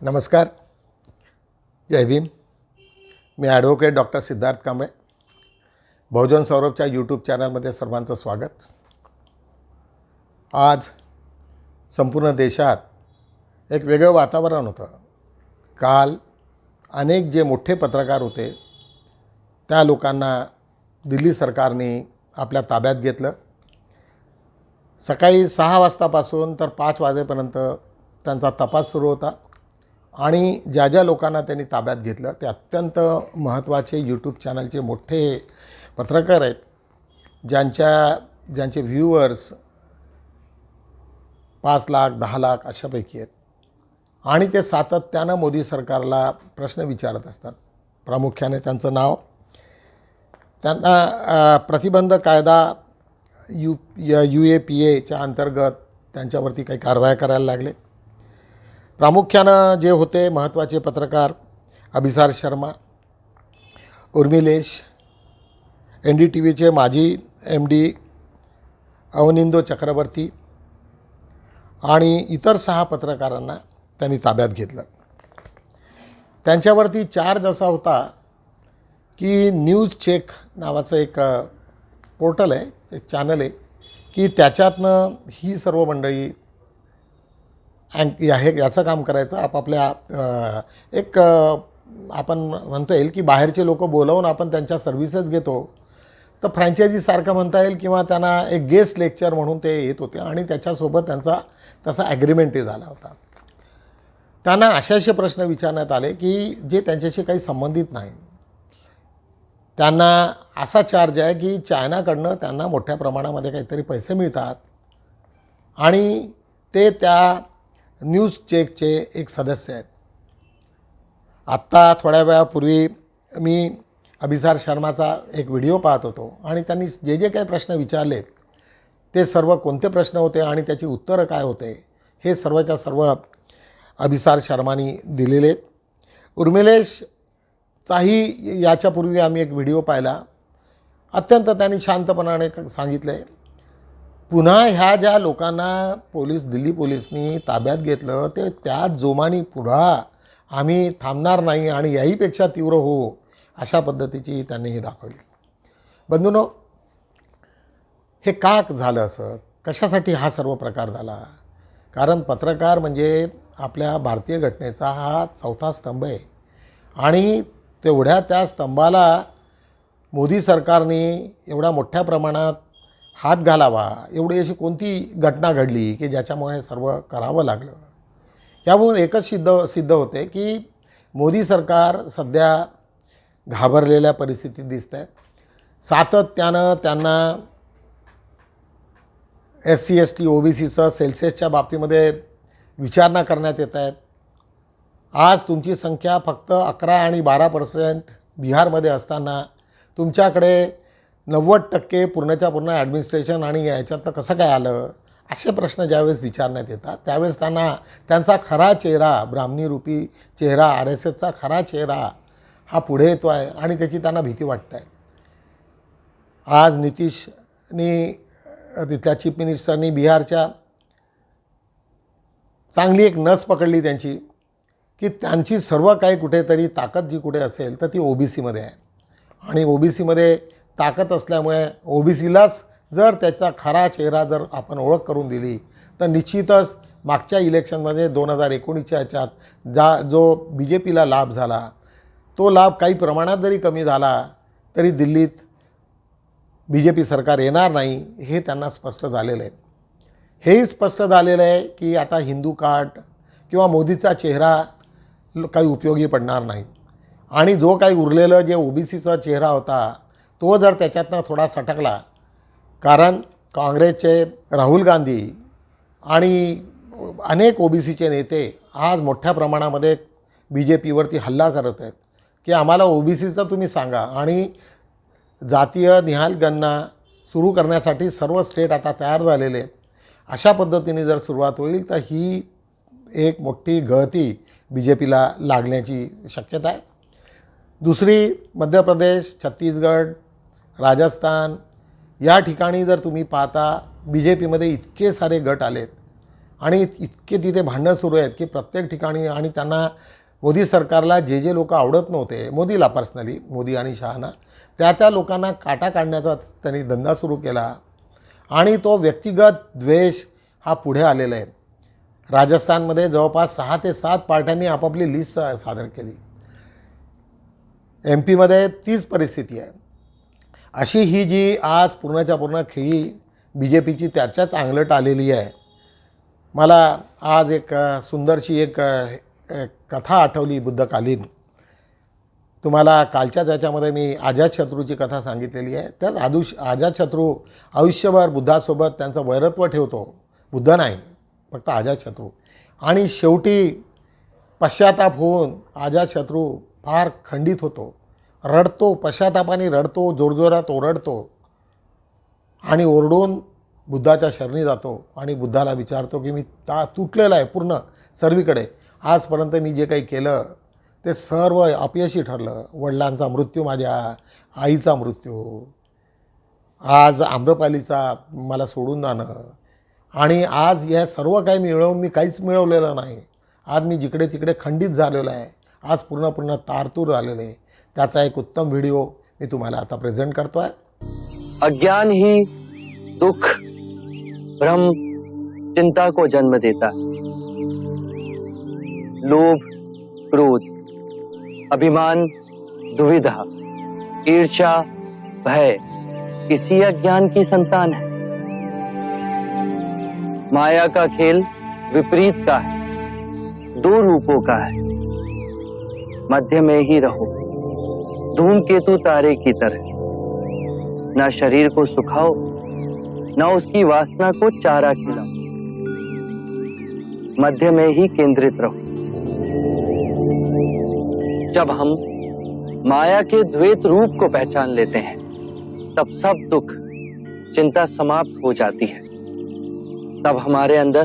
नमस्कार. जय भीम. मी advocate doctor Siddharth Kamble. बहुजन सौरभच्या YouTube चॅनलमध्ये सर्वांचं स्वागत. आज संपूर्ण देशात एक वेगळं वातावरण होतं. काल अनेक जे मोठे पत्रकार होते त्या लोकांना दिल्ली सरकारने आपल्या ताब्यात घेतलं. सकाळी 6 वाजतापासून तर 5 वाजेपर्यंत त्यांचा तपास सुरू होता आणि ज्या ज्या लोकांना त्यांनी ताब्यात घेतलं ते अत्यंत महत्त्वाचे यूट्यूब चॅनलचे मोठे पत्रकार आहेत, ज्यांचे व्ह्यूअर्स 5 लाख 10 लाख अशापैकी आहेत. आणि ते सातत्यानं मोदी सरकारला प्रश्न विचारत असतात. प्रामुख्याने त्यांचं नाव, त्यांना प्रतिबंध कायदा UAPAच्या अंतर्गत त्यांच्यावरती काही कारवाया करायला लागले. प्रामुख्यानं जे होते महत्त्वाचे पत्रकार अभिसार शर्मा, उर्मिलेश, NDTVचे माजी MD अवनिंदो चक्रवर्ती आणि इतर 6 पत्रकारांना त्यांनी ताब्यात घेतलं. त्यांच्यावरती चार्ज असा होता की न्यूज चेक नावाचं एक पोर्टल आहे, एक चॅनल आहे की त्याच्यातनं ही सर्व मंडळी याचं काम करायचं. आपापल्या आपण म्हणता येईल की बाहेरचे लोक बोलावून आपण त्यांच्या सर्व्हिसेस घेतो, तर फ्रँचायझीसारखं म्हणता येईल किंवा त्यांना एक गेस्ट लेक्चर म्हणून ते येत होते आणि त्याच्यासोबत त्यांचा तसा ॲग्रीमेंटही झाला होता. त्यांना असे प्रश्न विचारण्यात आले की जे त्यांच्याशी काही संबंधित नाही. त्यांना असा चार्ज आहे की चायनाकडनं त्यांना मोठ्या प्रमाणामध्ये काहीतरी पैसे मिळतात आणि ते त्या न्यूज चेकचे एक सदस्य आहेत. आत्ता थोड्या वेळापूर्वी मी अभिसार शर्माचा एक व्हिडिओ पाहत होतो आणि त्यांनी जे जे काही प्रश्न विचारलेत ते सर्व कोणते प्रश्न होते आणि त्याची उत्तरं काय होते हे सर्वच्या सर्व अभिसार शर्मानी दिलेले आहेत. उर्मिलेशचाही याच्यापूर्वी आम्ही एक व्हिडिओ पाहिला. अत्यंत त्यांनी शांतपणाने सांगितलं आहे, पुन्हा ह्या ज्या लोकांना दिल्ली पोलिसनी ताब्यात घेतलं ते त्याच जोमाने पुढं आम्ही थांबणार नाही आणि याहीपेक्षा तीव्र हो अशा पद्धतीची त्यांनी हे दाखवली. बंधूंनो, हे का झालं असं? कशासाठी हा सर्व प्रकार झाला? कारण पत्रकार म्हणजे आपल्या भारतीय घटनेचा हा 4था स्तंभ आहे आणि तेवढ्या त्या स्तंभाला मोदी सरकारने एवढ्या मोठ्या प्रमाणात हात घालावा एवढी अशी कोणती घटना घडली की ज्याच्यामुळे सर्व करावं लागलं? यामुळे एकच सिद्ध होते की मोदी सरकार सध्या घाबरलेल्या परिस्थितीत दिसत आहे. सातत्यानं त्यांना SC ST OBCचं सेल्सियसच्या बाबतीमध्ये विचारणा करण्यात येत आहेत. आज तुमची संख्या फक्त 11 आणि 12% बिहारमध्ये असताना तुमच्याकडे 90% पूर्णच्या पूर्ण ॲडमिनिस्ट्रेशन आणि याच्यात कसं काय आलं? असे प्रश्न ज्यावेळेस विचारण्यात येतात त्यावेळेस त्यांचा खरा चेहरा, ब्राह्मणी रूपी चेहरा, RSSचा खरा चेहरा हा पुढे येतो आहे आणि त्याची त्यांना भीती वाटत आहे. आज नितीशनी, तिथल्या चीफ मिनिस्टरनी बिहारच्या चांगली एक नस पकडली त्यांची की त्यांची सर्व काही कुठेतरी ताकद जी कुठे असेल तर ती OBCमध्ये आहे आणि OBCमध्ये ताकद असल्यामुळे OBCलाच जर त्याचा खरा चेहरा जर आपण ओळख करून दिली तर निश्चितच मागच्या इलेक्शनमध्ये 2019च्या ह्याच्यात जो BJPला लाभ झाला तो लाभ काही प्रमाणात जरी कमी झाला तरी दिल्लीत BJP सरकार येणार नाही हे त्यांना स्पष्ट झालेलं आहे. हेही स्पष्ट झालेलं आहे की आता हिंदू कार्ड किंवा मोदीचा चेहरा काही उपयोगी पडणार नाही आणि जो काही उरलेलं जे OBCचा चेहरा होता तो जर त्याच्यातनं थोडा सटकला, कारण काँग्रेसचे राहुल गांधी आणि अनेक OBCचे नेते आज मोठ्या प्रमाणामध्ये BJPवरती हल्ला करत आहेत की आम्हाला OBCचं तुम्ही सांगा आणि जातीय निहाल गणना सुरू करण्यासाठी सर्व स्टेट आता तयार झालेले आहेत. अशा पद्धतीने जर सुरुवात होईल तर ही एक मोठी गळती BJPला लागण्याची शक्यता आहे. दुसरी मध्य प्रदेश, छत्तीसगड, राजस्थान या ठिकाणी जर तुम्ही पाहता BJPमध्ये इतके सारे गट आलेत आणि इतके तिथे भांडणं सुरू आहेत की प्रत्येक ठिकाणी, आणि त्यांना मोदी सरकारला जे जे लोक आवडत नव्हते, मोदीला पर्सनली, मोदी आणि शहाना, त्या लोकांना काटा काढण्याचा त्यांनी धंदा सुरू केला आणि तो व्यक्तिगत द्वेष हा पुढे आलेला आहे. राजस्थानमध्ये जवळपास 6 ते 7 पार्ट्यांनी आपापली लिस्ट सादर केली. MP मध्ये तीच परिस्थिती आहे. अशी ही जी आज पूर्णच्या पूर्ण खेळी BJPची त्याच्याच अंगलट आलेली आहे. मला आज एक सुंदरशी एक कथा आठवली बुद्धकालीन. तुम्हाला कालच्या त्याच्यामध्ये मी अजातशत्रूची कथा सांगितलेली आहे. त्याच अजातशत्रू आयुष्यभर बुद्धासोबत त्यांचं वैरत्व ठेवतो. बुद्ध नाही, फक्त अजातशत्रू. आणि शेवटी पश्चाताप होऊन अजातशत्रू फार खंडित होतो, रडतो, पश्चातापाने रडतो, जोरजोरात ओरडतो आणि ओरडून बुद्धाच्या शरणी जातो आणि बुद्धाला विचारतो की मी तुटलेला आहे पूर्ण सर्वीकडे. आजपर्यंत मी जे काही केलं ते सर्व अपयशी ठरलं. वडिलांचा मृत्यू, माझ्या आईचा मृत्यू, आज आम्रपालीचा मला सोडून जाणं, आणि आज या सर्व काही मिळवून मी काहीच मिळवलेलं नाही. आज मी जिकडे तिकडे खंडित झालेलो आहे. आज पूर्ण तारतूर झालेलं आहे. त्याचा एक उत्तम व्हिडिओ मी तुम्हाला आता प्रेझेंट करतो आहे. अज्ञान ही दुख, भ्रम, चिंता को जन्म देता. लोभ, क्रोध, अभिमान, दुविधा, ईर्ष्या, भय इसी अज्ञान की संतान है. माया का खेल विपरीत का है, 2 रूपों का है. मध्य में ही रहो, धूमकेतु तारे की तरह. ना शरीर को सुखाओ, ना उसकी वासना को चारा खिलाओ. मध्य में ही केंद्रित रहो. जब हम माया के द्वैत रूप को पहचान लेते हैं, तब सब दुख, चिंता समाप्त हो जाती है. तब हमारे अंदर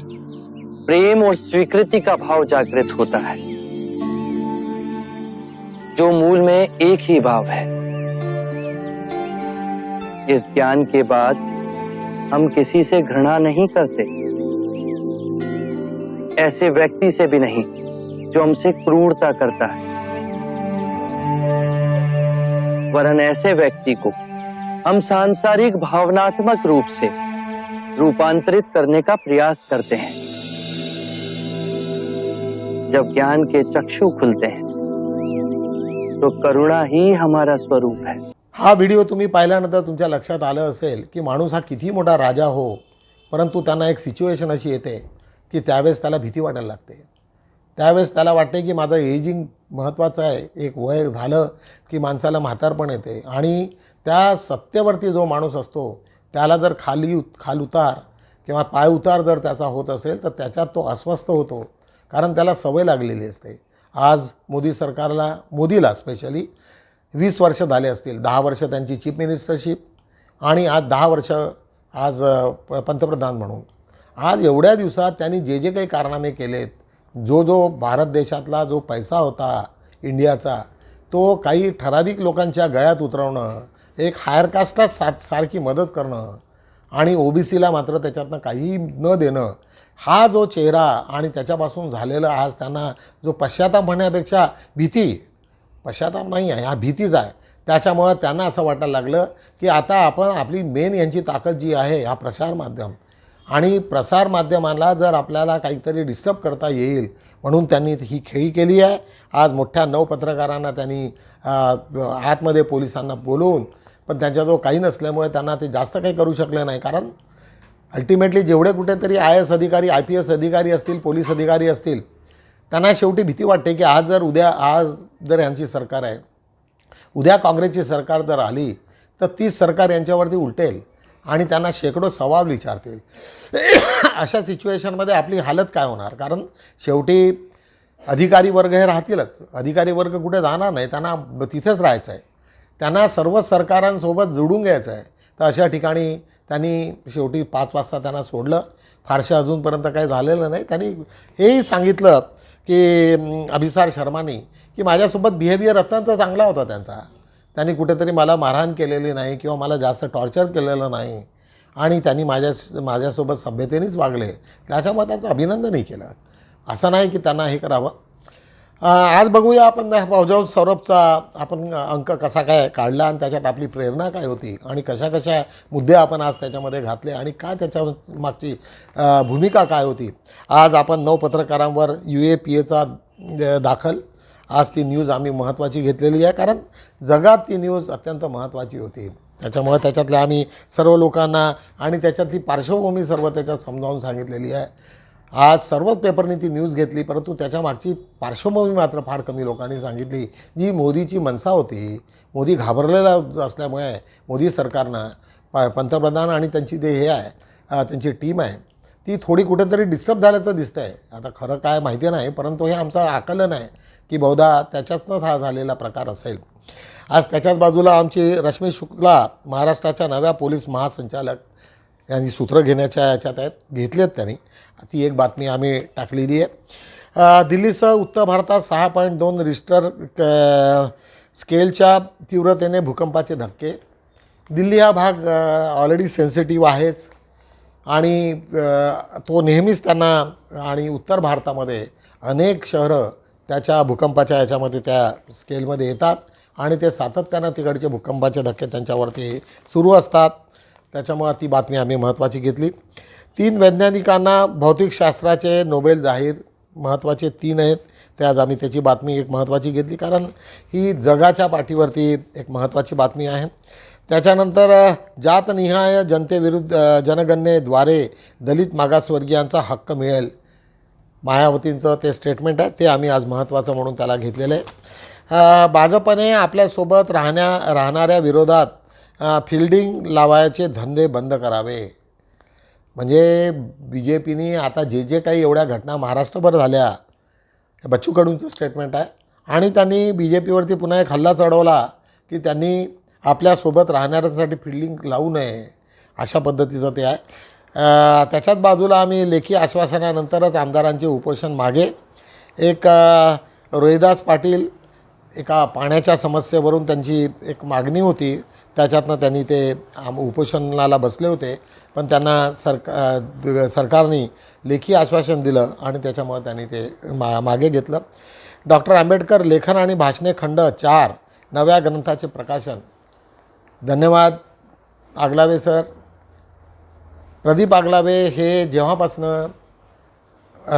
प्रेम और स्वीकृति का भाव जागृत होता है, जो मूल में एक ही भाव है. इस ज्ञान के बाद हम किसी से घृणा नहीं करते, ऐसे व्यक्ति से भी नहीं जो हमसे क्रूरता करता है, वरन ऐसे व्यक्ति को हम सांसारिक भावनात्मक रूप से रूपांतरित करने का प्रयास करते हैं. जब ज्ञान के चक्षु खुलते हैं तो करुणा ही हमारा स्वरूप है. हा व्हिडिओ तुम्ही पाहिल्यानंतर तुमच्या लक्षात आलं असेल की माणूस हा किती मोठा राजा हो, परंतु त्यांना एक सिच्युएशन अशी येते की त्यावेळेस त्याला भीती वाटायला लागते. त्यावेळेस त्याला वाटते की माझं एजिंग महत्त्वाचं आहे. एक वय झालं की माणसाला म्हातारपण येते, आणि त्या सत्तेवरती जो माणूस असतो त्याला जर खाल उतार किंवा पाय उतार जर त्याचा होत असेल तर त्याच्यात तो अस्वस्थ होतो, कारण त्याला सवय लागलेली असते. आज मोदी सरकारला, मोदीला स्पेशली 20 वर्ष झाले असतील. 10 वर्ष त्यांची चीफ मिनिस्टरशिप आणि आज 10 वर्ष आज पंतप्रधान म्हणून. आज एवढ्या दिवसात त्यांनी जे जे काही कारनामे केलेत, जो भारत देशातला जो पैसा होता इंडियाचा, तो काही ठराविक लोकांच्या गळ्यात उतरवणं, एक हायर कास्टला सारखी मदत करणं आणि OBCला मात्र त्याच्यातनं काही न देणं, हा जो चेहरा आणि त्याच्यापासून झालेलं आज त्यांना जो पश्चाताप म्हणण्यापेक्षा भीती, पश्चाताप नाही आहे, हा भीतीच आहे. त्याच्यामुळं त्यांना असं वाटायला लागलं की आता आपण आपली मेन यांची ताकद जी आहे हा प्रसारमाध्यम, आणि प्रसारमाध्यमाला जर आपल्याला काहीतरी डिस्टर्ब करता येईल म्हणून त्यांनी ही खेळी केली आहे. आज मोठ्या 9 पत्रकारांना त्यांनी आतमध्ये पोलिसांना बोलवून, पण त्यांच्याजवळ काही नसल्यामुळे त्यांना ते जास्त काही करू शकले नाही. कारण अल्टिमेटली जेवढे कुठेतरी IAS अधिकारी, IPS अधिकारी असतील, पोलीस अधिकारी असतील, त्यांना शेवटी भीती वाटते की आज जर यांची सरकार आहे, उद्या काँग्रेसची सरकार जर आली तर तीच सरकार यांच्यावरती उलटेल आणि त्यांना शेकडो सवाल विचारतील. अशा सिच्युएशनमध्ये आपली हालत काय होणार? कारण शेवटी अधिकारी वर्ग हे राहतीलच. अधिकारी वर्ग कुठे जाणार नाही, त्यांना तिथेच राहायचं आहे. त्यांना सर्व सरकारांसोबत जोडून घ्यायचं आहे. तर अशा ठिकाणी त्यांनी शेवटी 5 वाजता त्यांना सोडलं. फारशा अजूनपर्यंत काही झालेलं नाही. त्यांनी हेही सांगितलं की अभिसार शर्मांनी की माझ्यासोबत बिहेवियर अत्यंत चांगला होता त्यांचा. त्यांनी कुठेतरी मला मारहाण केलेली नाही किंवा मला जास्त टॉर्चर केलेलं नाही. आणि त्यांनी माझ्यासोबत सभ्यतेनेच वागले, त्याच्यामुळे त्यांचं अभिनंदनही केलं. असं नाही की त्यांना हे करावं. आज बघूया आपण भाऊजाऊ सौरभचा आपण अंक कसा काय काढला आणि त्याच्यात आपली प्रेरणा काय होती आणि कशा कशा मुद्दे आपण आज त्याच्यामध्ये घातले आणि काय त्याच्या मागची भूमिका काय होती. आज आपण 9 पत्रकारांवर UAPAचा दाखल, आज ती न्यूज आम्ही महत्त्वाची घेतलेली आहे, कारण जगात ती न्यूज अत्यंत महत्त्वाची होती. त्याच्यामुळे त्याच्यातल्या आम्ही सर्व लोकांना आणि त्याच्यातली पार्श्वभूमी सर्व त्याच्यात समजावून सांगितलेली आहे. आज सर्वच पेपरनी ती न्यूज घेतली, परंतु त्याच्या मागची पार्श्वभूमी मात्र फार कमी लोकांनी सांगितली. जी मोदीची मनसा होती, मोदी घाबरलेला असल्यामुळे मोदी सरकारनं पंतप्रधान आणि त्यांची जे हे आहे त्यांची टीम आहे ती थोडी कुठेतरी डिस्टर्ब झाल्याचं दिसतं आहे. आता खरं काय माहिती नाही, परंतु हे आमचं आकलन आहे की बहुधा त्याच्यातनं हा झालेला प्रकार असेल. आज त्याच्याच बाजूला आमची रश्मी शुक्ला महाराष्ट्राच्या नव्या पोलीस महासंचालक यांनी सूत्र घेण्याच्या याच्यात आहेत, घेतलेत त्यांनी. ती एक बातमी आम्ही टाकलेली आहे. दिल्लीसह उत्तर भारतात 6.2 रिश्टर स्केलच्या तीव्रतेने भूकंपाचे धक्के. दिल्ली हा भाग ऑलरेडी सेन्सिटिव्ह आहेच आणि तो नेहमीच त्यांना आणि उत्तर भारतामध्ये अनेक शहरं त्याच्या भूकंपाच्या याच्यामध्ये त्या स्केलमध्ये येतात आणि ते सातत्यानं तिकडचे भूकंपाचे धक्के त्यांच्यावरती सुरू असतात. त्याच्यामुळे ती बातमी आम्ही महत्त्वाची घेतली. 3 वैज्ञानिकांना भौतिकशास्त्राचे नोबेल जाहीर, महत्त्वाचे 3 आहेत. ते आज आम्ही त्याची बातमी एक महत्त्वाची घेतली, कारण ही जगाच्या पाठीवरती एक महत्त्वाची बातमी आहे. त्याच्यानंतर जातनिहाय जनगणनेद्वारे दलित मागासवर्गीयांचा हक्क मिळेल, मायावतींचं ते स्टेटमेंट आहे, ते आम्ही आज महत्त्वाचं म्हणून त्याला घेतलेलं आहे. भाजपने आपल्यासोबत राहणाऱ्या विरोधात फिल्डिंग लावायचे धंदे बंद करावे. म्हणजे BJPनी आता जे काही एवढ्या घटना महाराष्ट्रभर झाल्या, बच्चू कडूंचं स्टेटमेंट आहे आणि त्यांनी BJPवरती पुन्हा एक हल्ला चढवला की त्यांनी आपल्यासोबत राहणाऱ्यांसाठी फिल्डिंग लावू नये, अशा पद्धतीचं ते आहे. त्याच्याच बाजूला आम्ही लेखी आश्वासनानंतरच आमदारांचे उपोषण मागे. एक रोहिदास पाटील एका पाण्याच्या समस्येवरून त्यांची एक मागणी होती, त्याच्यातनं त्यांनी ते उपोषणाला बसले होते, पण त्यांना सरकारने लेखी आश्वासन दिलं आणि त्याच्यामुळे त्यांनी ते मागे घेतलं. डॉक्टर आंबेडकर लेखन आणि भाषणे खंड 4 नव्या ग्रंथाचे प्रकाशन. धन्यवाद आगलावे सर. प्रदीप आगलावे हे जेव्हापासनं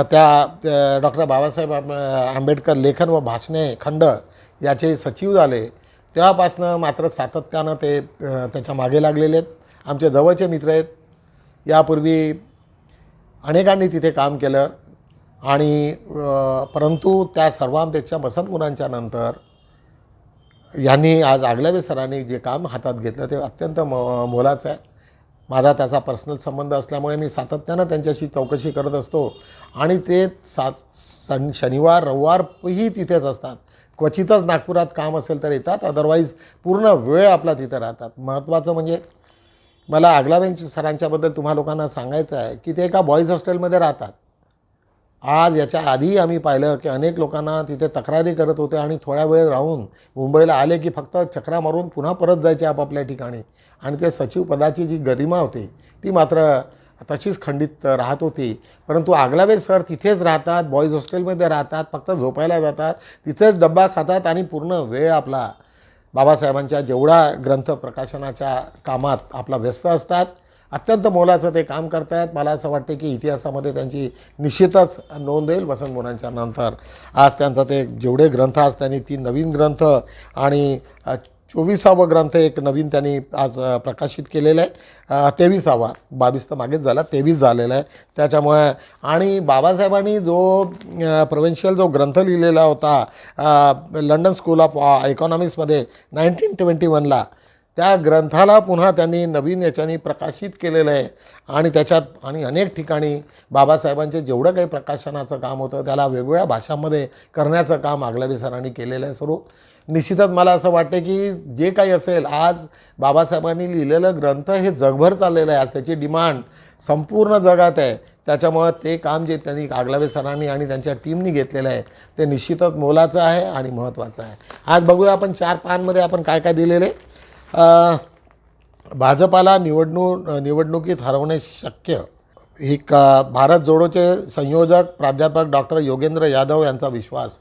त्या डॉक्टर बाबासाहेब आंबेडकर लेखन व भाषणे खंड याचे सचिव झाले, तेव्हापासनं मात्र सातत्यानं ते त्याच्या मागे लागलेले आहेत. आमचे जवळचे मित्र आहेत. यापूर्वी अनेकांनी तिथे काम केलं आणि परंतु त्या सर्वांपेक्षा वसंत मुलांच्या नंतर यांनी आज आगलावे सरांनी जे काम हातात घेतलं ते अत्यंत मोलाचं आहे. माझा त्याचा पर्सनल संबंध असल्यामुळे मी सातत्यानं त्यांच्याशी चौकशी करत असतो आणि ते शनिवार रविवारही तिथेच असतात. क्वचितच नागपुरात काम असेल तर येतात, अदरवाईज पूर्ण वेळ आपला तिथं राहतात. महत्त्वाचं म्हणजे मला आगलावेंच्या सरांच्याबद्दल तुम्हा लोकांना सांगायचं आहे की ते एका बॉईज हॉस्टेलमध्ये राहतात. आज याच्या आधी आम्ही पाहिलं की अनेक लोकांना तिथे तक्रारी करत होते आणि थोड्या वेळ राहून मुंबईला आले की फक्त चक्रा मारून पुन्हा परत जायचे आपापल्या ठिकाणी आणि ते सचिव पदाची जी गरिमा होती ती मात्र तशीच खंडित राहत होती. परंतु आगलावे सर तिथेच राहतात, बॉईज हॉस्टेलमध्ये राहतात, फक्त झोपायला जातात, तिथेच डब्बा खातात आणि पूर्ण वेळ आपला बाबासाहेबांच्या जेवढा ग्रंथ प्रकाशनाच्या कामात आपला व्यस्त असतात. अत्यंत मोलाचं ते काम करत आहेत. मला असं वाटते की इतिहासामध्ये त्यांची निश्चितच नोंद येईल वसंत मुलांच्या नंतर. आज त्यांचं ते जेवढे ग्रंथ आज त्यांनी 3 नवीन ग्रंथ आणि 24वा ग्रंथ एक नवीन त्यांनी आज प्रकाशित केलेलं आहे. 23वा 22 तर मागेच झाला, 23 झालेला आहे. त्याच्यामुळे आणि बाबासाहेबांनी जो प्रोव्हिन्शियल जो ग्रंथ लिहिलेला होता लंडन स्कूल ऑफ इकॉनॉमिक्समध्ये 1921ला, त्या ग्रंथाला पुन्हा त्यांनी नवीन याच्याने प्रकाशित केलेलं आहे आणि त्याच्यात आणि अनेक ठिकाणी बाबासाहेबांचे जेवढं काही प्रकाशनाचं काम होतं त्याला वेगवेगळ्या भाषांमध्ये करण्याचं काम आगलावे सरांनी केलेलं आहे. सुरू निश्चितच मला असं वाटतं की जे काही असेल आज बाबासाहेबांनी लिहिलेलं ग्रंथ हे जगभर चाललेलं आहे. आज त्याची डिमांड संपूर्ण जगात आहे. त्याच्यामुळं ते काम जे त्यांनी आगलावे सरांनी आणि त्यांच्या टीमनी घेतलेलं आहे ते निश्चितच मोलाचं आहे आणि महत्त्वाचं आहे. आज बघूया आपण 4 पानांमध्ये आपण काय काय दिलेले. भाजपाला निवडणुकीत हरवणे शक्य एक भारत जोडोचे संयोजक प्राध्यापक डॉक्टर योगेंद्र यादव यांचा विश्वास.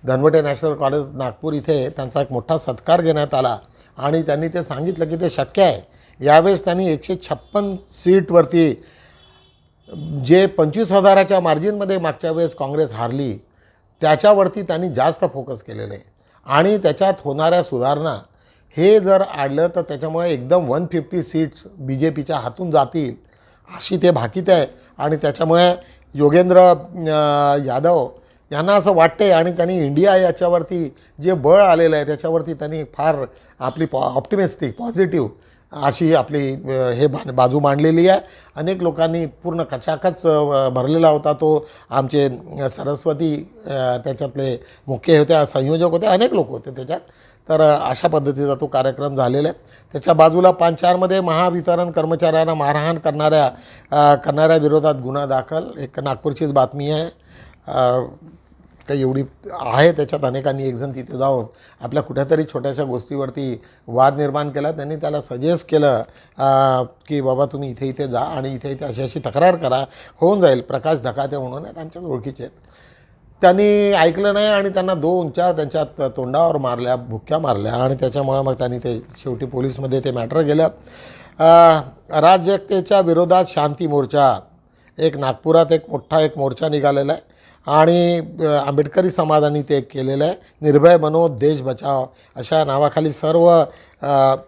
धनवटे नॅशनल कॉलेज नागपूर इथे त्यांचा एक मोठा सत्कार घेण्यात आला आणि त्यांनी ते सांगितलं की ते शक्य आहे. यावेळेस त्यांनी 156 सीटवरती जे 25,000च्या मार्जिनमध्ये मागच्या वेळेस काँग्रेस हारली त्याच्यावरती त्यांनी जास्त फोकस केलेलं आहे आणि त्याच्यात होणाऱ्या सुधारणा हे जर आडलं तर त्याच्यामुळे एकदम 150 सीट्स बी जे पीच्या हातून जातील अशी ते भाकीत आहे. आणि त्याच्यामुळे योगेंद्र यादव यांना असं वाटते आणि त्यांनी इंडिया याच्यावरती जे बळ आलेलं आहे त्याच्यावरती त्यांनी फार आपली ऑप्टिमिस्टिक पॉझिटिव्ह अशी आपली बाजू मांडलेली आहे. अनेक लोकांनी पूर्ण कचाकच भरलेला होता तो. आमचे सरस्वती त्याच्यातले मुख्य होते, संयोजक होते, अनेक लोक होते त्याच्यात. तर अशा पद्धतीचा तो कार्यक्रम झालेला आहे. त्याच्या बाजूला पांचारमध्ये महावितरण कर्मचाऱ्यांना मारहाण करणाऱ्या विरोधात गुन्हा दाखल. एक नागपूरचीच बातमी आहे. काही एवढी आहे त्याच्यात. अनेकांनी एकजण तिथे जाऊन आपल्या कुठ्यातरी छोट्याशा गोष्टीवरती वाद निर्माण केला. त्यांनी त्याला सजेस्ट केलं की बाबा तुम्ही इथे इथे जा आणि इथे इथे अशी अशी तक्रार करा, होऊन जाईल. प्रकाश धकाते म्हणून आहेत, आमच्याच ओळखीचे आहेत. त्यांनी ऐकलं नाही आणि त्यांना 2-4 त्यांच्यात तोंडावर मारल्या, भुक्क्या मारल्या आणि त्याच्यामुळं मग त्यांनी ते शेवटी पोलीसमध्ये ते मॅटर गेलं. अराजकतेच्या विरोधात शांती मोर्चा. एक नागपुरात एक मोठा मोर्चा निघालेला आहे आणि आंबेडकरी समाजाने ते केलेलं आहे. निर्भय बनो देश बचाव अशा नावाखाली सर्व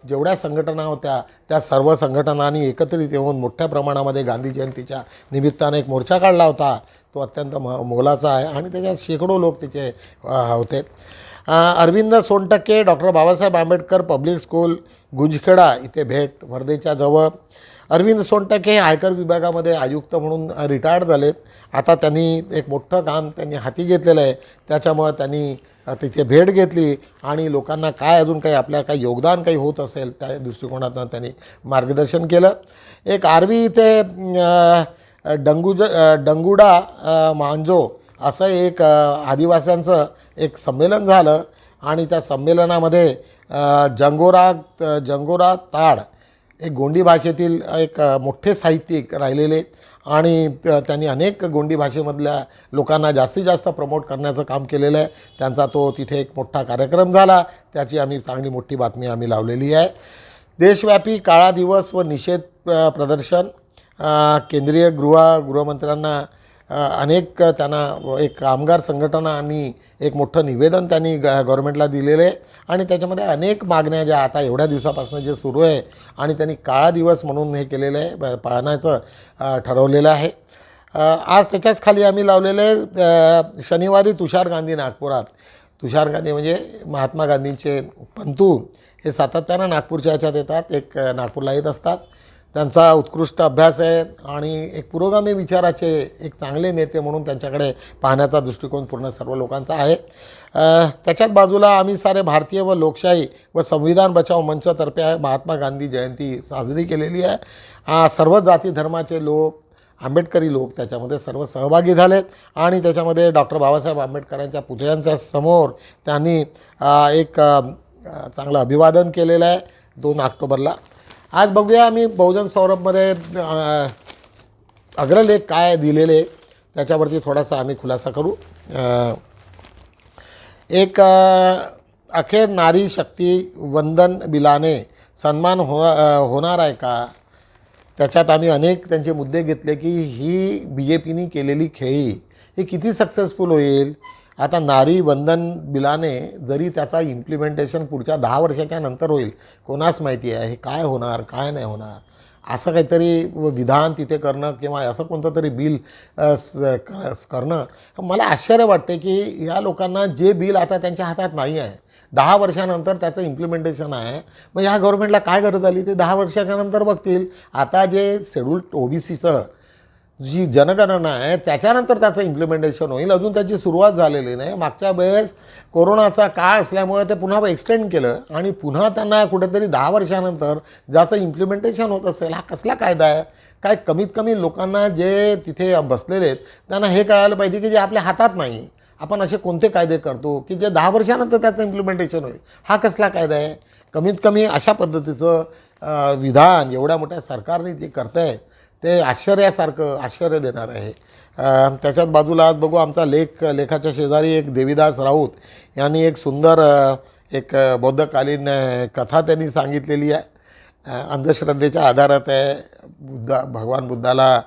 जेवढ्या संघटना होत्या त्या सर्व संघटनांनी एकत्रित येऊन मोठ्या प्रमाणामध्ये गांधी जयंतीच्या निमित्ताने एक मोर्चा काढला होता. तो अत्यंत मोलाचा आहे आणि त्याच्यात शेकडो लोक त्याचे होते. Arvind Sontakke doctor Babasaheb Ambedkar public school Gunjkheda इथे भेट. वर्धेच्या जवळ अरविंद सोनटक्के हे आयकर विभागामध्ये आयुक्त म्हणून रिटायर्ड झालेत. आता त्यांनी एक मोठं काम त्यांनी हाती घेतलेलं आहे. त्याच्यामुळं त्यांनी तिथे भेट घेतली आणि लोकांना काय अजून काही आपल्या काही योगदान काही होत असेल त्या दृष्टिकोनातून त्यांनी मार्गदर्शन केलं. एक आर्वी इथे डंगुडा मांजो असं एक आदिवासींचं एक संमेलन झालं आणि त्या संमेलनामध्ये जंगोरा ताड एक गोंडी भाषेतील एक मोठे साहित्यिक राहिलेले आणि त्यांनी अनेक गोंडी भाषेमधल्या लोकांना जास्तीत जास्त प्रमोट करण्याचं काम केलेलं आहे. त्यांचा तो तिथे एक मोठा कार्यक्रम झाला. त्याची आम्ही चांगली मोठी बातमी आम्ही लावलेली आहे. देशव्यापी काळा दिवस व निषेध प्रदर्शन. केंद्रीय गृहमंत्र्यांना अनेक त्यांना एक कामगार संघटनांनी एक मोठं निवेदन त्यांनी गव्हर्नमेंटला दिलेलं आहे आणि त्याच्यामध्ये अनेक मागण्या ज्या आता एवढ्या दिवसापासून जे सुरू आहे आणि त्यांनी काळा दिवस म्हणून हे केलेलं आहे, पाहण्याचं ठरवलेलं आहे. आज त्याच्याच खाली आम्ही लावलेलं आहे शनिवारी तुषार गांधी नागपुरात. तुषार गांधी म्हणजे महात्मा गांधींचे पंतू हे सातत्यानं नागपूरच्या ह्याच्यात येतात, एक नागपूरला येत असतात. त्यांचा उत्कृष्ट अभ्यास आहे आणि एक पुरोगामी विचाराचे एक चांगले नेते म्हणून त्यांच्याकडे पाहण्याचा दृष्टिकोन पूर्ण सर्व लोकांचा आहे. त्याच्याच बाजूला आम्ही सारे भारतीय व लोकशाही व संविधान बचाव मंचतर्फे महात्मा गांधी जयंती साजरी केलेली आहे. सर्व जाती धर्माचे लोक, आंबेडकरी लोक त्याच्यामध्ये सर्व सहभागी झालेत आणि त्याच्यामध्ये डॉक्टर बाबासाहेब आंबेडकरांच्या पुतळ्यांच्या समोर त्यांनी एक चांगलं अभिवादन केलेलं आहे 2 ऑक्टोबरला. आज बघूया आम्ही बहुजन सौरभमध्ये अग्रलेख काय दिलेले त्याच्यावरती थोडासा आम्ही खुलासा करू. एक अखेर नारी शक्ती वंदन बिलाने सन्मान होणार आहे का. त्याच्यात आम्ही अनेक त्यांचे मुद्दे घेतले की ही बी जे पीनी केलेली खेळी ही किती सक्सेसफुल होईल. आता नारी वंदन बिलाने जरी त्याचा इम्प्लिमेंटेशन पुढच्या 10 वर्षाच्या नंतर होईल, कोणास माहिती आहे हे काय होणार काय नाही होणार. असं काहीतरी विधान तिथे करणं किंवा असं कोणतं तरी बिल करणं मला आश्चर्य वाटते की या लोकांना जे बिल आता त्यांच्या हातात नाही आहे 10 वर्षानंतर त्याचं इम्प्लिमेंटेशन आहे. मग ह्या गव्हर्नमेंटला काय गरज आली ते 10 वर्षाच्या नंतर बघतील. आता जे शेड्यूल्ड OBCचं जी जनगणना आहे त्याच्यानंतर त्याचं इम्प्लिमेंटेशन होईल. अजून त्याची सुरुवात झालेली नाही. मागच्या वेळेस कोरोनाचा काळ असल्यामुळे ते पुन्हा एक्सटेंड केलं आणि पुन्हा त्यांना कुठेतरी 10 वर्षानंतर ज्याचं इम्प्लिमेंटेशन होत असेल हा कसला कायदा आहे. काय कमीत कमी लोकांना जे तिथे बसलेले आहेत त्यांना हे कळायला पाहिजे की जे आपल्या हातात नाही. आपण असे कोणते कायदे करतो की जे 10 वर्षानंतर त्याचं इम्प्लिमेंटेशन होईल. हा कसला कायदा आहे. कमीत कमी अशा पद्धतीचं विधान एवढ्या मोठ्या सरकारने जे करतं आहे ते आश्चर्य देणार आहे. त्याच्याच बाजूला आज बघू आमचा लेखाच्या शेजारी एक देवीदास राऊत यांनी एक सुंदर एक बौद्धकालीन कथा त्यांनी सांगितलेली आहे. अंधश्रद्धेच्या आधारात आहे. भगवान बुद्धाला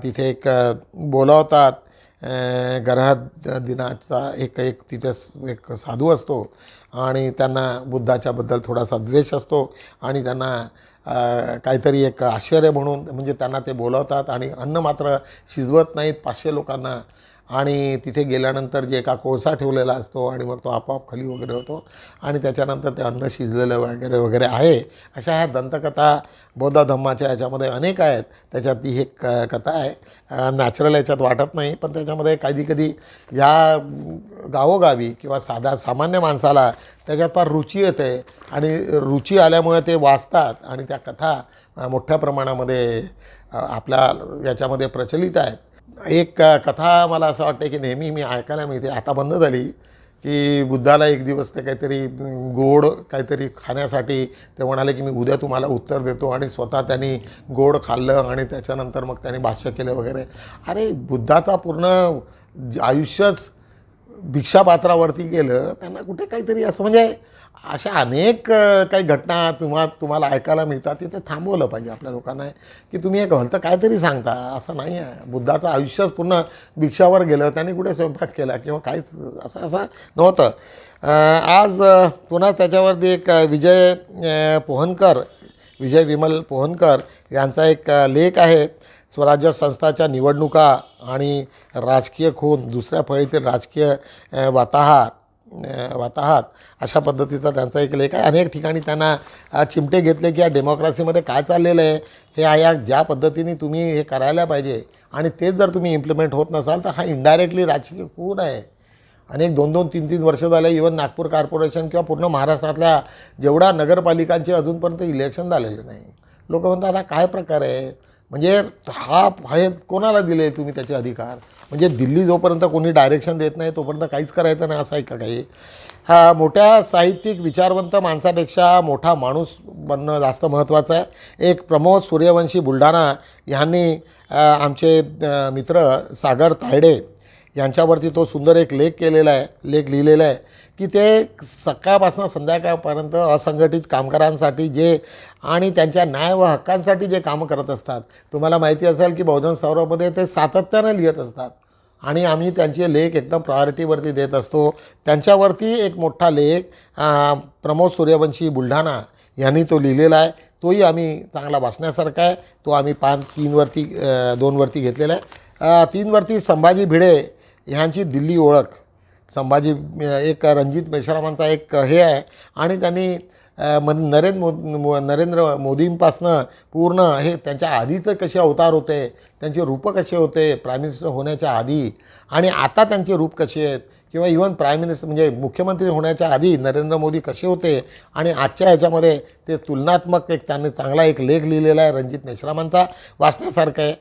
तिथे एक बोलावतात. ग्रह दिनाचा एक तिथे एक साधू असतो आणि त्यांना बुद्धाच्याबद्दल थोडासा द्वेष असतो आणि त्यांना काहीतरी एक आश्चर्य म्हणून म्हणजे त्यांना ते बोलवतात आणि अन्न मात्र शिजवत नाहीत 500 लोकांना. आणि तिथे गेल्यानंतर जे एका कोळसा ठेवलेला असतो आणि मग तो आपोआप खाली वगैरे होतो आणि त्याच्यानंतर ते अन्न शिजलेलं वगैरे आहे. अशा ह्या दंतकथा बौद्ध धम्माच्या याच्यामध्ये अनेक आहेत. त्याच्यात ती एक कथा आहे. नॅचरल याच्यात वाटत नाही, पण त्याच्यामध्ये कधी या गावोगावी किंवा सामान्य माणसाला त्याच्यात फार रुची येते आणि रुची आल्यामुळे ते वाचतात आणि त्या कथा मोठ्या प्रमाणामध्ये आपल्या याच्यामध्ये प्रचलित आहेत. एक कथा मला असं वाटतं की नेहमी मी ऐकायला मिळते, आता बंद झाली, की बुद्धाला एक दिवस ते काहीतरी गोड काहीतरी खाण्यासाठी ते म्हणाले की मी उद्या तुम्हाला उत्तर देतो आणि स्वतः त्यांनी गोड खाल्लं आणि त्याच्यानंतर मग त्यांनी भाष्य केलं वगैरे. अरे बुद्धाचा पूर्ण आयुष्यच भिक्षापात्रावरती गेलं. त्यांना कुठे काहीतरी असं म्हणजे अशा अनेक काही घटना तुम्हाला ऐकायला मिळतात. तिथे थांबवलं पाहिजे आपल्या लोकांना की तुम्ही एक भलतं काहीतरी सांगता, असं नाही आहे. बुद्धाचं आयुष्यच पूर्ण भिक्षावर गेलं. त्यांनी कुठे स्वयंपाक केला किंवा काहीच असं नव्हतं. आज पुन्हा त्याच्यावरती एक विजय विमल पोहनकर यांचा एक लेख आहे. स्वराज्य संस्थाच्या निवडणुका आणि राजकीय खून, दुसऱ्या फळीतील राजकीय वाताहात अशा पद्धतीचा त्यांचा एक लेख आहे. अनेक ठिकाणी त्यांना चिमटे घेतले की या डेमोक्रेसीमध्ये काय चाललेलं आहे, हे ज्या पद्धतीने तुम्ही हे करायला पाहिजे आणि तेच जर तुम्ही इम्प्लिमेंट होत नसाल तर हा इनडायरेक्टली राजकीय खून आहे. अनेक 2-2, 3-3 वर्ष झाले. इवन नागपूर कॉर्पोरेशन किंवा पूर्ण महाराष्ट्रातल्या जेवढ्या नगरपालिकांचे अजूनपर्यंत इलेक्शन झालेले नाही. लोक म्हणतात हा काय प्रकार आहे, म्हणजे हे कोणाला दिले तुम्ही त्याचे अधिकार. म्हणजे दिल्ली जोपर्यंत कोणी डायरेक्शन देत नाही तोपर्यंत काहीच करायचं नाही असं आहे का काही. हा मोठ्या साहित्यिक विचारवंत माणसापेक्षा मोठा माणूस बनणं जास्त महत्त्वाचं आहे. एक प्रमोद सूर्यवंशी बुलढाणा यांनी आमचे मित्र सागर तायडे यांच्यावरती तो सुंदर एक लेख लिहिलेला आहे की ते सकाळपासून संध्याकाळपर्यंत असंघटित कामगारांसाठी जे आणि त्यांच्या न्याय व हक्कांसाठी जे कामं करत असतात. तुम्हाला माहिती असेल की बहुजन सौरभमध्ये ते सातत्याने लिहित असतात आणि आम्ही त्यांचे लेख एकदम प्रायोरिटीवरती देत असतो. त्यांच्यावरती एक मोठा लेख प्रमोद सूर्यवंशी बुलढाणा यांनी तो लिहिलेला आहे. तोही आम्ही चांगला वाचण्यासारखा आहे. तो आम्ही 2 वरती घेतलेला आहे. 3 वरती संभाजी भिडे ह्यांची दिल्ली ओळख. संभाजी एक रणजित मेश्रामांचा एक हे आहे आणि त्यांनी नरेंद्र मोदींपासनं पूर्ण हे त्यांच्या आधीचं कसे अवतार होते, त्यांचे रूप कसे होते प्राईम मिनिस्टर होण्याच्या आधी आणि आता त्यांचे रूप कसे आहेत किंवा इव्हन प्राईम मिनिस्टर म्हणजे मुख्यमंत्री होण्याच्या आधी नरेंद्र मोदी कसे होते आणि आजच्या ह्याच्यामध्ये ते तुलनात्मक त्यांनी चांगला एक लेख लिहिलेला आहे रणजित मेश्रामांचा, वाचण्यासारखं आहे.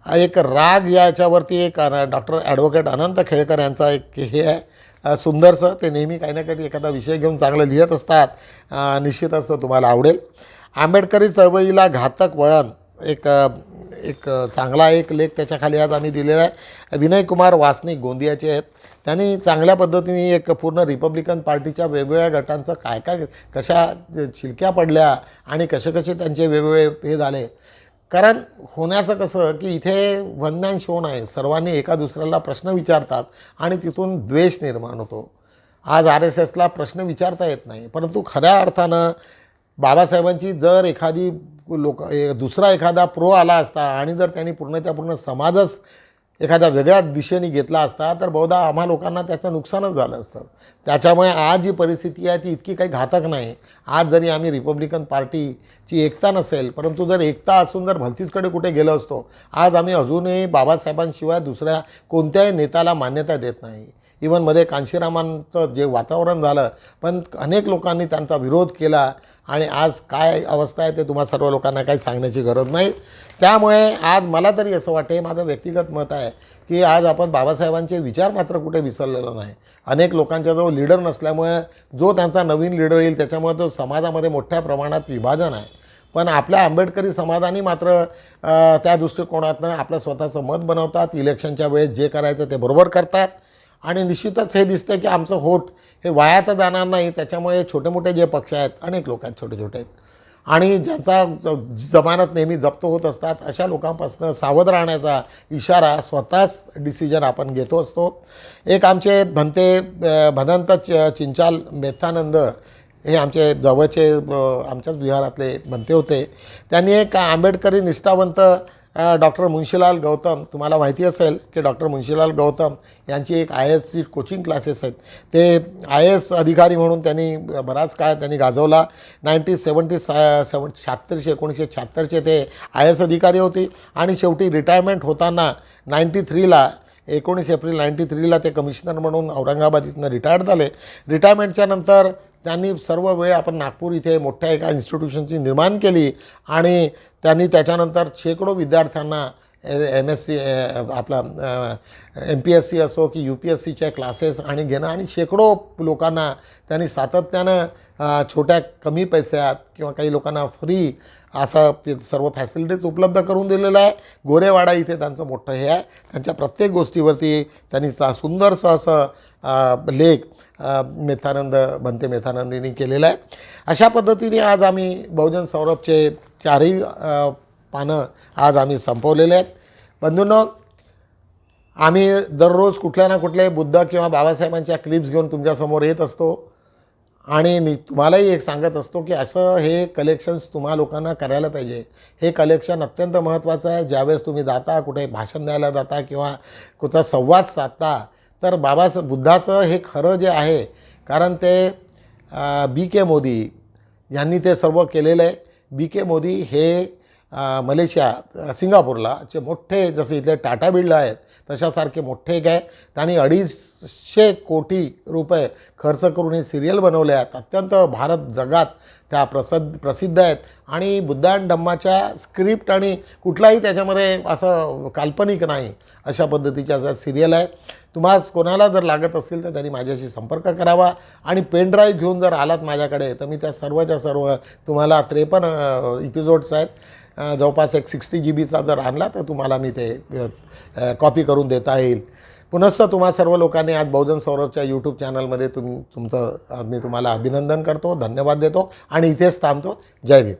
एक राग याच्यावरती एक डॉक्टर ॲडव्होकेट अनंत खेळकर यांचा एक हे आहे सुंदरसं. ते नेहमी काही ना काही एखादा विषय घेऊन चांगलं लिहित असतात. निश्चितच तो तुम्हाला आवडेल. आंबेडकरी चळवळीला घातक वळण एक चांगला एक लेख त्याच्याखाली आज आम्ही दिलेला आहे. विनय कुमार वासनिक गोंदियाचे आहेत. त्यांनी चांगल्या पद्धतीने एक पूर्ण रिपब्लिकन पार्टीच्या वेगवेगळ्या गटांचं काय कशा चिलक्या पडल्या आणि कसे त्यांचे वेगवेगळे हे झाले. कारण होण्याचं कसं की इथे वन मॅन शो नाही. सर्वांनी एका दुसऱ्याला प्रश्न विचारतात आणि तिथून द्वेष निर्माण होतो. आज RSSला प्रश्न विचारता येत नाही, परंतु खऱ्या अर्थानं बाबासाहेबांची जर एखादी दुसरा एखादा प्रो आला असता आणि जर त्यांनी पूर्णच्या पूर्ण समाजच एखाद्या वेगळ्या दिशेने घेतला असता तर बहुधा आम्हा लोकांना त्याचं नुकसानच झालं असतं. त्याच्यामुळे आज जी परिस्थिती आहे ती इतकी काही घातक नाही. आज जरी आम्ही रिपब्लिकन पार्टीची एकता नसेल, परंतु जर एकता असून जर भलतीचकडे कुठे गेलो असतो, आज आम्ही अजूनही बाबासाहेबांशिवाय दुसऱ्या कोणत्याही नेत्याला मान्यता देत नाही. इवन मध्ये कांशीरामांचं जे वातावरण झालं, पण अनेक लोकांनी त्यांचा विरोध केला आणि आज काय अवस्था आहे ते तुम्हा सर्व लोकांना काही सांगण्याची गरज नाही. त्यामुळे आज मला तरी असं वाटते, माझं व्यक्तिगत मत आहे की आज आपण बाबासाहेबांचे विचार मात्र कुठे विसरलेलो नाही. अनेक लोकांच्याजवळ लीडर नसल्यामुळे जो त्यांचा नवीन लीडर येईल त्याच्यामुळे तो समाजामध्ये मोठ्या प्रमाणात विभाजन आहे. पण आपल्या आंबेडकरी समाजाने मात्र त्या दृष्टिकोनातनं आपलं स्वतःचं मत बनवतात. इलेक्शनच्या वेळेस जे करायचं ते बरोबर करतात आणि निश्चितच हे दिसतं की आमचं होट हे वाया तर जाणार नाही. त्याच्यामुळे छोटे मोठे जे पक्ष आहेत, अनेक लोक आहेत छोटे छोटे आहेत आणि ज्यांचा जमानत नेहमी जप्त होत असतात, अशा लोकांपासून सावध राहण्याचा इशारा स्वतःच डिसिजन आपण घेतो असतो. एक आमचे भदंत चिंचाल मेथानंद हे आमचे जवळचे आमच्याच विहारातले बनते होते. त्यांनी एक आंबेडकरी निष्ठावंत डॉक्टर मुंशीलाल गौतम, तुम्हाला माहिती असेल की डॉक्टर मुंशीलाल गौतम यांची एक IASची कोचिंग क्लासेस आहेत. ते IAS अधिकारी म्हणून त्यांनी बराच काळ त्यांनी गाजवला. 1976 ते IAS अधिकारी होते आणि शेवटी रिटायरमेंट होताना 19 एप्रिल 93ला ते कमिशनर म्हणून औरंगाबाद इथनं रिटायर्ड झाले. रिटायरमेंटच्या नंतर त्यांनी सर्व वेळ आपण नागपूर इथे मोठ्या एका इन्स्टिट्यूशनची निर्माण केली आणि त्यांनी त्याच्यानंतर शेकडो विद्यार्थ्यांना MSc आपला MPSC असो की UPSCच्या क्लासेस आणि घेणं आणि शेकडो लोकांना त्यांनी सातत्यानं छोट्या कमी पैशात किंवा काही लोकांना फ्री असं ते सर्व फॅसिलिटीज उपलब्ध करून दिलेलं आहे. गोरेवाडा इथे त्यांचं मोठं हे आहे. त्यांच्या प्रत्येक गोष्टीवरती त्यांनी सुंदरसं असं लेख भंते मेथानंदींनी केलेलं आहे. अशा पद्धतीने आज आम्ही बहुजन सौरभचे 4ही पानं आज आम्ही संपवलेले आहेत. बंधूंनो, आम्ही दररोज कुठल्या ना कुठले बुद्ध किंवा बाबासाहेबांच्या क्लिप्स घेऊन तुमच्यासमोर येत असतो आणि तुम्हालाही एक सांगत असतो की असं हे कलेक्शन्स तुम्हा लोकांना करायला पाहिजे. हे कलेक्शन अत्यंत महत्त्वाचं आहे. ज्यावेळेस तुम्ही जाता, कुठे भाषण द्यायला जाता किंवा कुठचा संवाद साधता, तर बुद्धाचं हे खरं जे आहे, कारण ते BK मोदी यांनी ते सर्व केलेलं आहे. BK मोदी हे मलेशिया सिंगापूरला चे मोठे, जसे इथले टाटा बिर्ला आहेत तशासारखे मोठे एक आहे. त्यांनी 250 कोटी रुपये खर्च करून हे सिरियल बनवले आहेत. अत्यंत भारत जगात त्या प्रसिद्ध आहेत आणि बुद्ध अँड धम्माच्या स्क्रिप्ट आणि कुठलाही त्याच्यामध्ये असं काल्पनिक नाही अशा पद्धतीच्या सिरियल आहे. तुम्हाला कोणाला जर लागत असेल तर त्यांनी माझ्याशी संपर्क करावा आणि पेन ड्राईव्ह घेऊन जर आलात माझ्याकडे तर मी त्या सर्वच्या सर्व तुम्हाला 53 एपिसोड्स आहेत, जवळपास एक 60 GBचा जर आणला तर तुम्हाला मी ते कॉपी करून देता येईल. पुनश्च तुम्हा सर्व लोकांनी आज बहुजन सौरभच्या YouTube चॅनलमध्ये तुमचं मी तुम्हाला अभिनंदन करतो, धन्यवाद देतो आणि इथेच थांबतो. जय भीम.